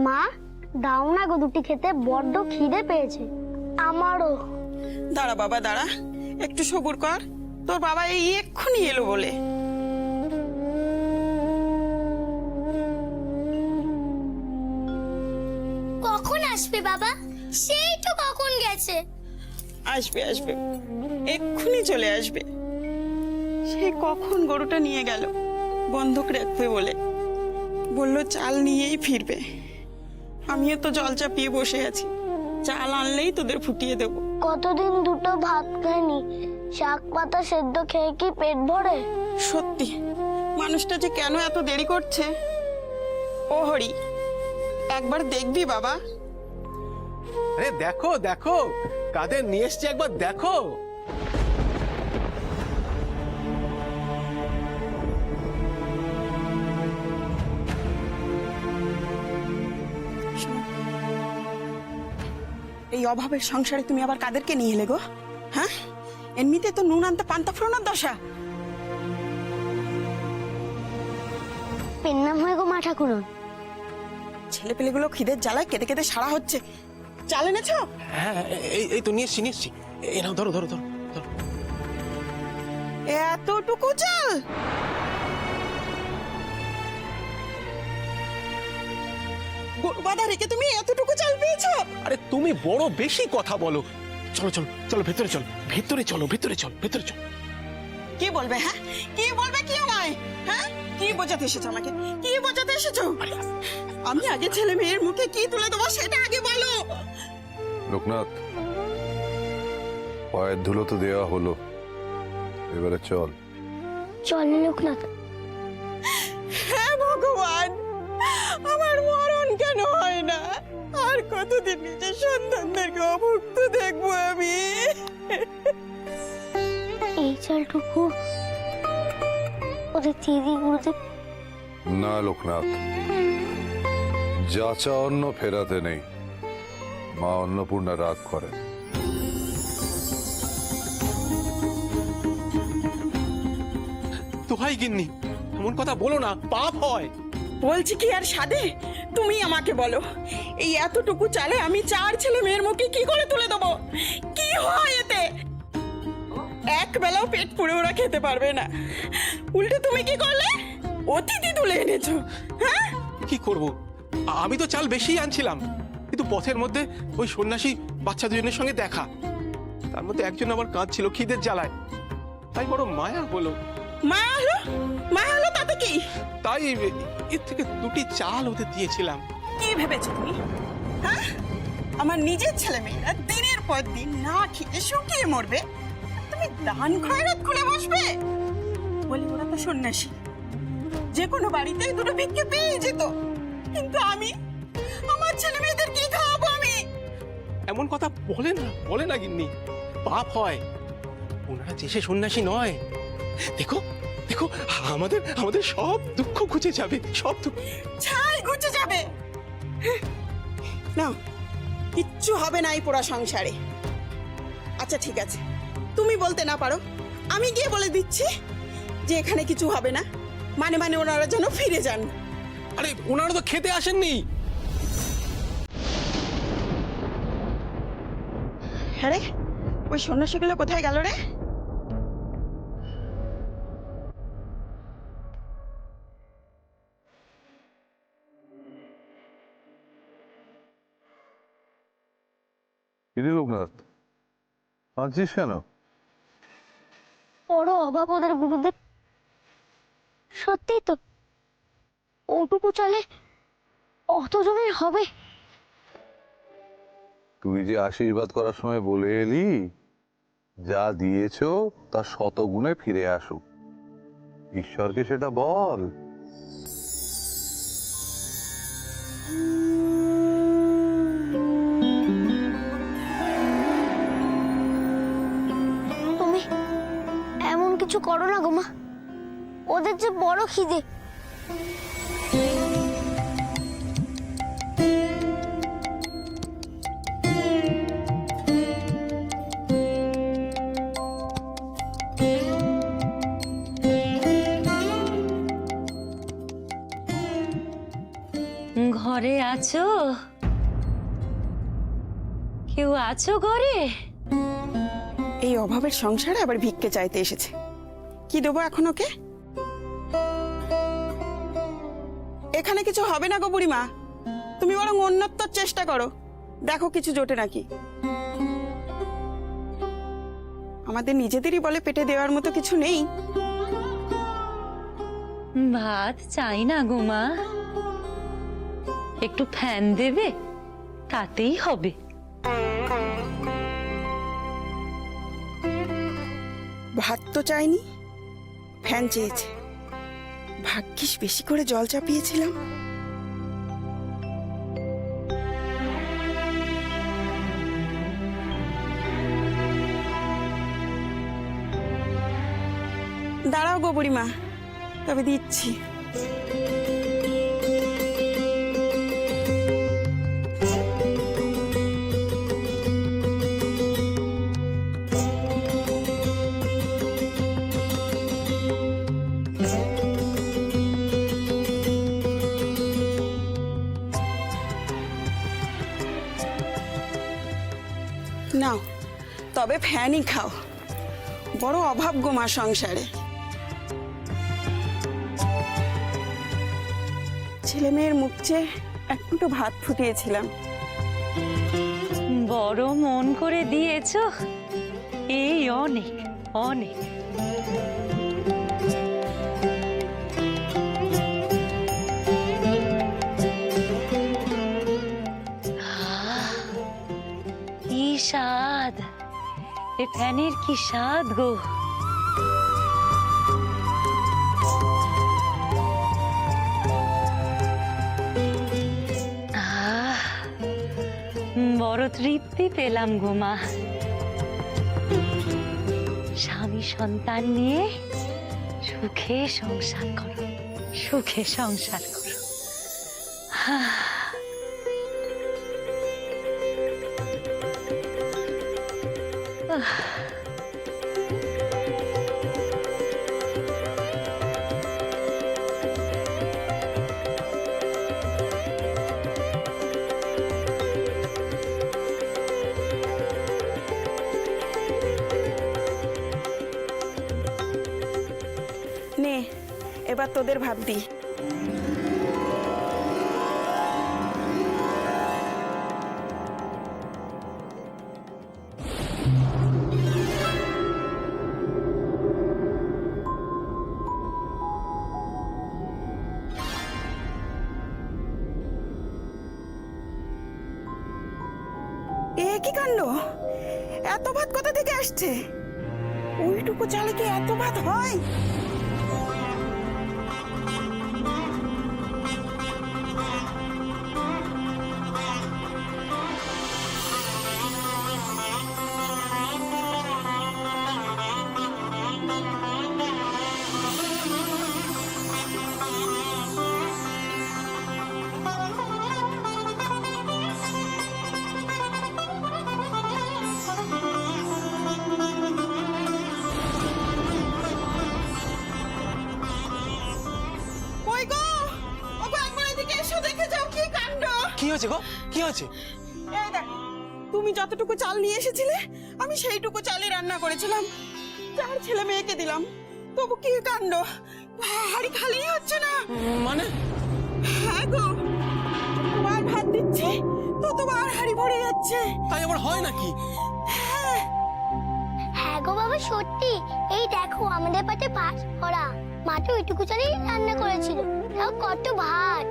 মা, দাও না গো দুটি খেতে, বড্ড খিদে পেয়েছে। আমারও। দাঁড়া বাবা দাঁড়া, একটু সবুর কর, তোর বাবা এই এক্ষুনি এলো বলে। কখন আসবে বাবা? সেই তো কখন গেছে। আসবে আসবে, এক্ষুনি চলে আসবে। সে কখন গরুটা নিয়ে গেল বন্ধক রাখবে বলে, বললো চাল নিয়েই ফিরবে। আমিও তো জল চাপিয়ে বসে আছি, চাল আনলেই তোদের ফুটিয়ে দেবো। কতদিন দুটো ভাত খাইনি, শাক পাতা সেদ্ধ খেয়ে কি পেট ভরে? সত্যি মানুষটা যে কেন এত দেরি করছে। ও হরি, একবার দেখবি বাবা? আরে দেখো দেখো কাদের নিয়ে এসছে, একবার দেখো। এই অভাবের সংসারে তুমি আবার কাদেরকে নিয়ে এলে গো? হ্যাঁ, এমনিতে তো নুন আনতে পান্তা ফোড়ানোর দশা। পেন নাম হয় গো মা ঠাকুরন। ছেলে পেলেগুলো খিদের জ্বালায় কেঁদে কেঁদে সারা হচ্ছে। চাল এনেছো? হ্যাঁ এই তো নিয়ে এসছি। এই নাও, ধরো ধরো ধরো ধরো। এতটুকু চাল? গরু বাঁধা রেখে তুমি এতটুকু চাল পেয়েছো? আরে তুমি বড় বেশি কথা বলো। চলো চলো চলো, ভেতরে চলো, ভেতরে চলো, ভেতরে চলো, ভেতরে চলো। কি বলবে? হ্যাঁ, কি বলবে? কি আমায়? হ্যাঁ, কি বোঝাতে এসেছো আমাকে? কি বোঝাতে এসেছো? আমি আগে ছেলে মেয়ের মুখে কি তুলে দেবো সেটা আগে বলো। লোকনাথ, পায়ের ধুলো তো দেওয়া হলো, এবারে চল। চল লোকনাথ। হ্যাঁ ভগবান, আমার মরণ কেন হয় না? আর কতদিন নিজের সন্তানদেরকে অভুক্ত দেখবো আমি? এই চালটুকু ওদের দিয়ে দিই গুরুদেব। না লোকনাথ, যাচা অন্ন ফেরাতে নেই, মা অন্নপূর্ণা রাগ করেন। দোহাই গিন্নি, এমন কথা বলো না, পাপ হয়। বলছি কি আর সাধে? তুমি আমাকে বলো, এই এতটুকু চালে আমি 4 ছেলে মেয়ের মুখে কি করে তুলে দেবো? কি হয় এতে? এক বেলাও পেট পুড়ে ওরা খেতে পারবে না, উল্টে তুমি কি করলে? অতিথি তুলে এনেছো। হ্যাঁ, কি করব? আমি তো চাল বেশি আনছিলাম, কিন্তু পথের মধ্যে ওই সন্ন্যাসী বাচ্চা দুজনের সঙ্গে দেখা, তার মধ্যে একজন আমার কাঁদছিল খিদের জ্বালায়, তাই বড় মায়া হলো। মায়া হলো? মায়া হলো তাতে কি? তাই এর থেকে 2টি চাল ওদের দিয়েছিলাম। কি ভেবেছো তুমি? হ্যাঁ, আমার নিজের ছেলে মেয়েরা দিনের পর দিন না খেয়ে শুকিয়ে মরবে, তুমি দান খয়রাত খুলে বসবে? বলি ওরা তো সন্ন্যাসী, যে কোনো বাড়িতেই দুটো ভিক্ষে পেয়ে যেত, কিন্তু আমি আমার ছেলে মেয়েদের কি খাওয়াবো আমি? এমন কথা বলে না গিন্নি, পাপ হয়। ওনারা যে সে সন্ন্যাসী নয়। দেখো দেখো, আমাদের সব দুঃখ ঘুচে যাবে, সব দুঃখ। ছাই ঘুচে যাবে না, কিচ্ছু হবে না এই পোড়া সংসারে। আচ্ছা ঠিক আছে, তুমি বলতে না পারো, আমি গিয়ে বলে দিচ্ছি যে এখানে কিছু হবে না, মানে ওনারা যেন ফিরে যান। আরে ওনারা তো খেতে আসেননি। হ্যাঁ রে, ওই সন্ন্যাসীগুলো কোথায় গেল রে? কিরে লোকনাথ, কাঁদছিস কেন? বড় অভাব ওদের গুরুদেব। সত্যি তো, ওটুকু চালে অতজনের হবে? তুই যে আশীর্বাদ করার সময় বলে এলি, যা দিয়েছো তার শতগুণে ফিরে আসুক, ঈশ্বরকে সেটা বল। তুমি এমন কিছু করো না গো মা, ওদের যে বড় খিদে। ঘর ঘরে আছো? কেউ আছো ঘরে? এই অভাবের সংসারে আবার ভিক্ষে চাইতে এসেছে। কি দেবো এখন ওকে? এখানে কিছু হবে না গো বুড়িমা, তুমি বরং অন্যত্র চেষ্টা করো, দেখো কিছু জোটে নাকি। আমাদের নিজেদেরই বলে পেটে দেওয়ার মতো কিছু নেই। ভাত চাই না গো মা, একটু ফ্যান দেবে, তাতেই হবে। ভাত তো চাইনি, ফ্যান চেয়েছে। ভাগ্যিস বেশি করে জল চাপিয়েছিলাম। দাঁড়াও গো বুড়িমা, তবে দিচ্ছি। নাও তবে ফ্যানই খাও, বড় অভাব গো মা সংসারে। ছেলে মেয়ের মুখ চেয়ে এক মুঠো ভাত ফুটিয়েছিলাম। বড় মন করে দিয়েছো, এই অনেক অনেক। কি স্বাদ, এ ফ্যানের কি স্বাদ গো। বড় তৃপ্তি পেলাম গো মা। স্বামী সন্তান নিয়ে সুখে সংসার করো, সুখে সংসার করো। নে এবার তোদের ভাত দি। এ কি কাণ্ড, এত ভাত কোথা থেকে আসছে? ওইটুকু চালে কি এত ভাত হয়? কি হয়েছে গো, কি হয়েছে? এই দেখো, তুমি যতটুকু চাল নিয়ে এসেছিলে আমি সেইটুকু চালই রান্না করেছিলাম, 4 ছেলে মেয়েকে দিলাম, তবু কি কাণ্ড, হাড়ি খালি হচ্ছে না। মানে? হ্যাঁ গো, তোমার ভাত দিচ্ছি ততবার হাড়ি ভরে যাচ্ছে। তাই আবার হয় নাকি? হ্যাঁ গো বাবা সত্যি, এই দেখো আমাদের পাতে ভাত ভরা, মাত্র ওইটুকু চালেই রান্না করেছিল, তাও কত ভাত।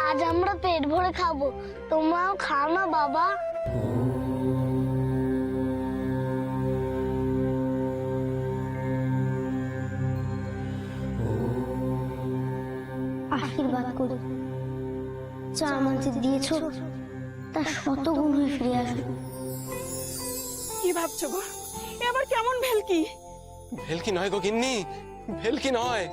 আজ আমরা পেট ভরে খাবো, তোমরাও খাও না বাবা। আশীর্বাদ করো, যা আমাদের দিয়েছো তার শত গুণ হয়ে ফিরে আসবে। কি ভাবছো গো, এবার কেমন ভেলকি? ভেলকি নয় গো গিন্নি, ভেলকি নয়,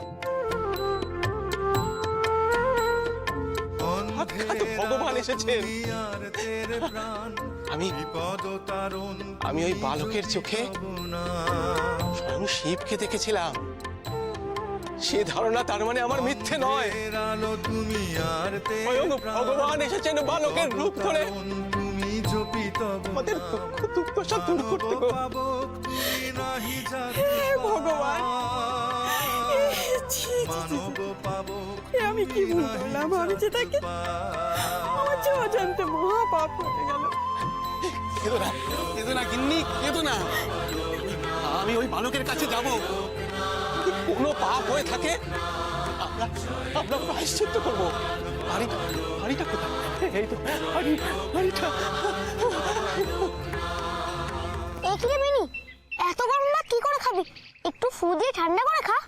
ভগবান এসেছেন। আমি ওই বালকের চোখে স্বয়ং শিবকে দেখেছিলাম। সে ধারণা তার মানে আমার মিথ্যে নয়। আলো তুমি আর স্বয়ং ভগবান এসেছেন বালকের রূপ ধরে তুমি জপি তব আমাদের দুঃখ দুর্দশা দূর করতে গো। ভগবান মানব পাবো আমি কি ভুল করলাম? আমি যে তাকে আমার যে অজান্তে মহাপাপ হয়ে গেল। কেঁদো না, কেঁদো না গিন্নি, কেঁদো না। আমি ওই বালকের কাছে যাব। যদি কোনো পাপ হয়ে থাকে আমরা আমরা প্রায়শ্চিত্ত করবো। হাড়িটা কোথায়? এই তো হাড়িটা। এ কি রে মিনি, এত গরম না কি করে খাবি? একটু ফু দিয়ে ঠান্ডা করে খা।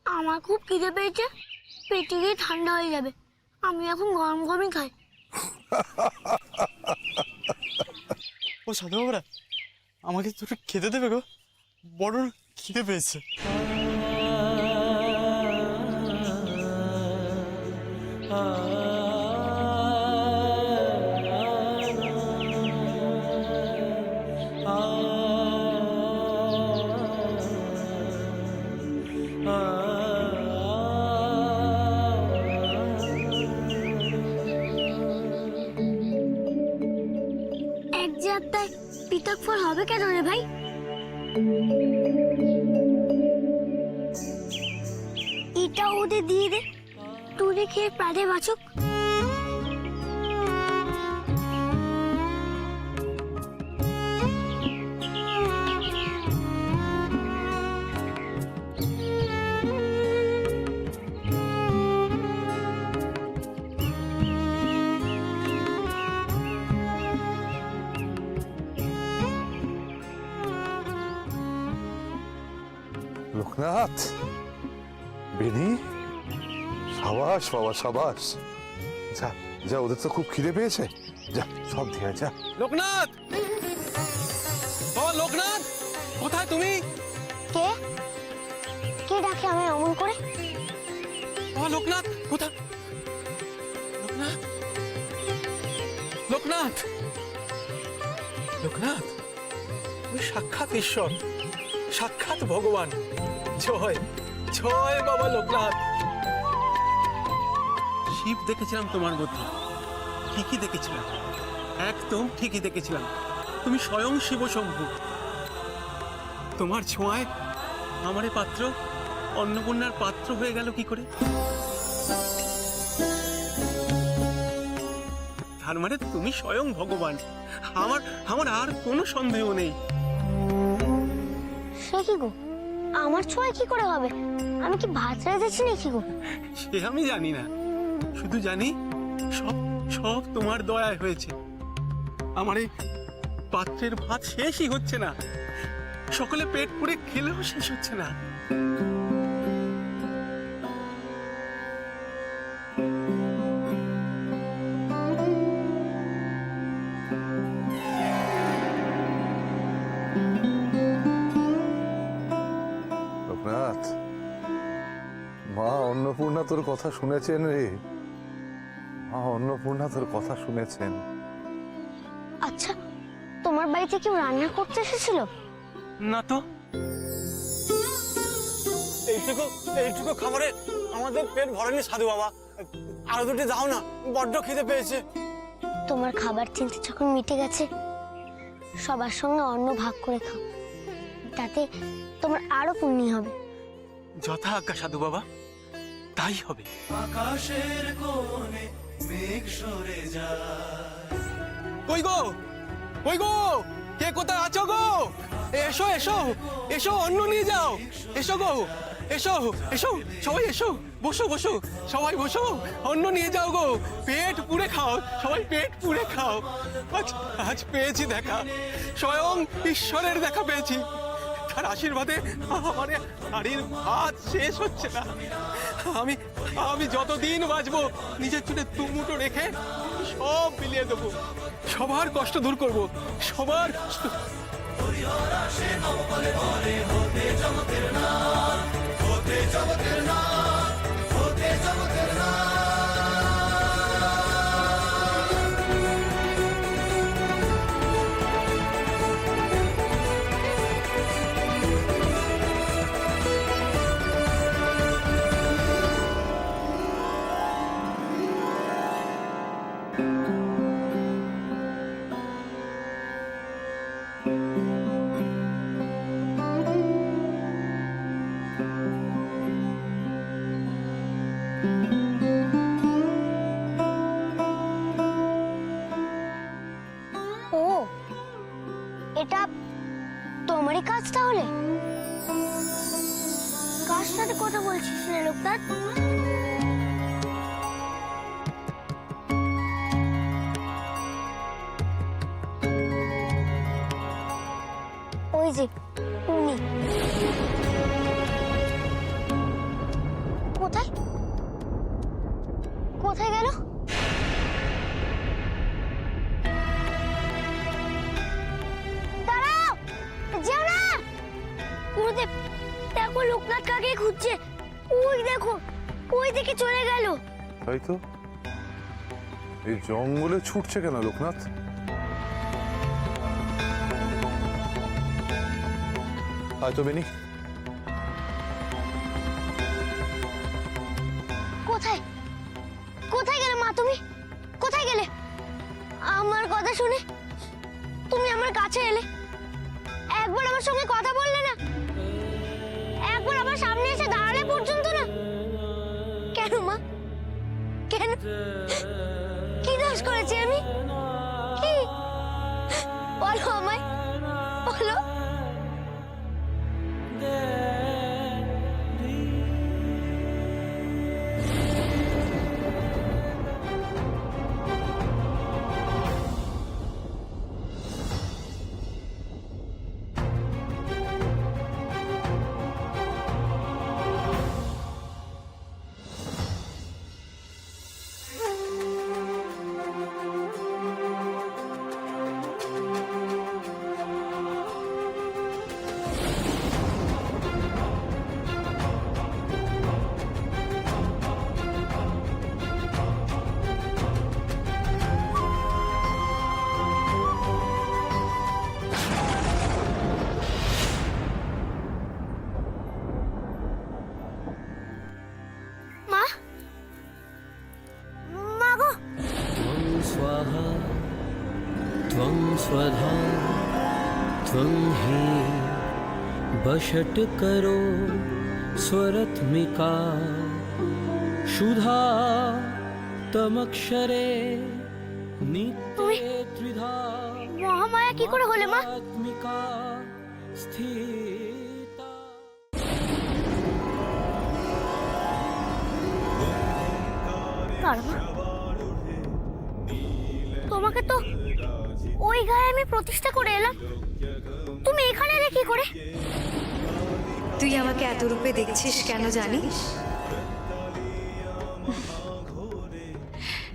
আমার খুব খিদে পেয়েছে, পেটে গিয়ে ঠান্ডা হয়ে যাবে। আমি এখন গরম গরমই খাই। ও সাধু বাবুরা, আমাকে দুটো খেতে দেবে গো, বড় খিদে পেয়েছে। এক যাত্রায় পিতক ফল হবে কেন রে ভাই? এটা ওদের দিয়ে দে, তুই খেয়ে প্রাণে বাঁচুক। লোকনাথ, বেনি, সাবাস বাবা সাবাস। যা যা, ওদের তো খুব খিদে পেয়েছে, যা সব দিয়ে যা। লোকনাথ, বাবা লোকনাথ, কোথায় তুমি? কে কে ডাকে আমি অমন করে? বাবা লোকনাথ কোথায়? লোকনাথ, লোকনাথ, লোকনাথ, তুমি সাক্ষাৎ ঈশ্বর, সাক্ষাৎ ভগবান। জয় জয় বাবা লোকনাথ। শিব দেখেছিলাম তোমার মধ্যে, ঠিকই দেখেছিলাম, একদম ঠিকই দেখেছিলাম। তুমি স্বয়ং শিব শম্ভু। তোমার ছোঁয়ায় আমার এ পাত্র অন্নপূর্ণার পাত্র হয়ে গেল কি করে? তার মানে তুমি স্বয়ং ভগবান। আমার আমার আর কোনো সন্দেহ নেই। সে কি গো, আমার ছোঁয়া কি করে হবে? আমি কি ভাত রেঁধেছি নাকি গো? সে আমি জানি না, শুধু জানি সব সব তোমার দয়ায় হয়েছে। আমার এই পাত্রের ভাত শেষই হচ্ছে না, সকলে পেট পুরে খেলেও শেষ হচ্ছে না। লোকনাথ, মা অন্নপূর্ণা তোর কথা শুনেছেন রে, মা অন্নপূর্ণা তোর কথা শুনেছেন। আচ্ছা, তোমার বাড়িতে কেউ রান্না করতে এসেছিল? না তো। এইটুকু খাবারে আমাদের পেট ভরেনি সাধু বাবা, আরো দুটি দাও না, বড্ড খিদে পেয়েছে। তোমার খাবার চিন্তা যখন মিটে গেছে, সবার সঙ্গে অন্ন ভাগ করে খাও, তাতে তোমার আরো পুণ্য হবে। যথা আজ্ঞা সাধু বাবা, তাই হবে। আকাশের কোণে মেঘ সরে যায়। কই গো, কই গো, কে কোথায় আছো গো? এসো এসো এসো, অন্ন নিয়ে যাও। এসো গো, এসো এসো, সবাই এসো, বসো বসো, সবাই বসো, অন্ন নিয়ে যাও গো, পেট পুরে খাও, সবাই পেট পুরে খাও। আজ আজ পেয়েছি দেখা, স্বয়ং ঈশ্বরের দেখা পেয়েছি। তার আশীর্বাদে আমার হাড়ির ভাত শেষ হচ্ছে না। আমি আমি যতদিন বাঁচবো নিজের চুলে দুমুটো রেখে সব বিলিয়ে দেবো, সবার কষ্ট দূর করবো, সবার কষ্ট। তাহলে কার সাথে কথা বলছিস রে লোকনাথ? ওই যে উনি। কোথায় কোথায় গেল? দাঁড়াও, যেও না। গুরুদেব, দেখো লোকনাথ কাকে খুঁজছে। ওই দেখো, ওই দিকে চলে গেল। তাই তো, এই জঙ্গলে ছুটছে কেন লোকনাথ? আয় তো বেনি। কোথায় কোথায় গেলে মা? তুমি কোথায় গেলে? আমার কথা শুনে তুমি আমার কাছে এলে, একবার আমার সঙ্গে কথা বললে না, একবার আমার সামনে এসে দাঁড়ালে পর্যন্ত না। কেন মা, কেন? কি দোষ করেছি আমি? কি বলো আমায়, বলো। মা, মা গো। त्वं स्वाहा त्वं स्वधा त्वं हि बषट् करो स्वरत्मिका शुधा तमक्षरे नित्ये त्रिधा মহামায়া কি করে হলে মা? आत्मिका स्थिता। কার মা? তোমাকে তো ওই গায়ে আমি প্রতিষ্ঠা করে এলাম, তুমি এখানে এলে কি করে? তুই আমাকে এত রূপে দেখছিস কেন জানিস?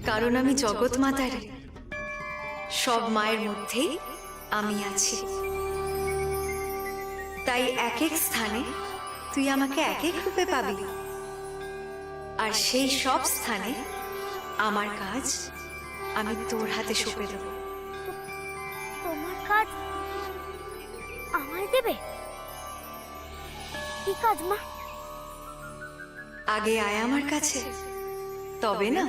কারণ আমি জগৎ মাতার, সব মায়ের মধ্যেই আমি আছি। তাই এক এক স্থানে তুই আমাকে এক এক রূপে পাবি, আর সেই সব স্থানে আমার কাজ আমি তোর হাতে সঁপে দেব। তোমার কাজ আমায় দেবে? কি কাজ মা? আগে আয় আমার কাছে, তবে না।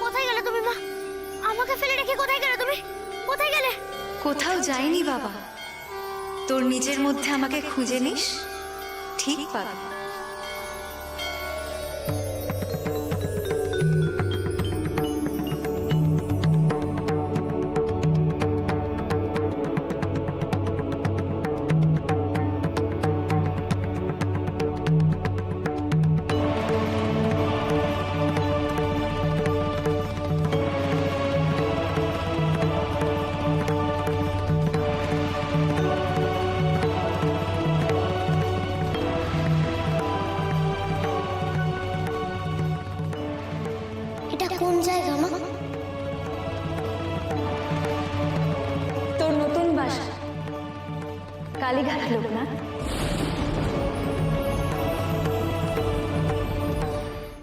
কোথায় গেলে তুমি মা? আমাকে ফেলে রেখে কোথায় গেলে তুমি? কোথায় গেলে? কোথাও যাইনি বাবা, তোর নিজের মধ্যে আমাকে খুঁজে নিস, ঠিক পাবি। এটা কোন জায়গা মা? তোর নতুন বাসা, কালীঘাট লোকনাথ।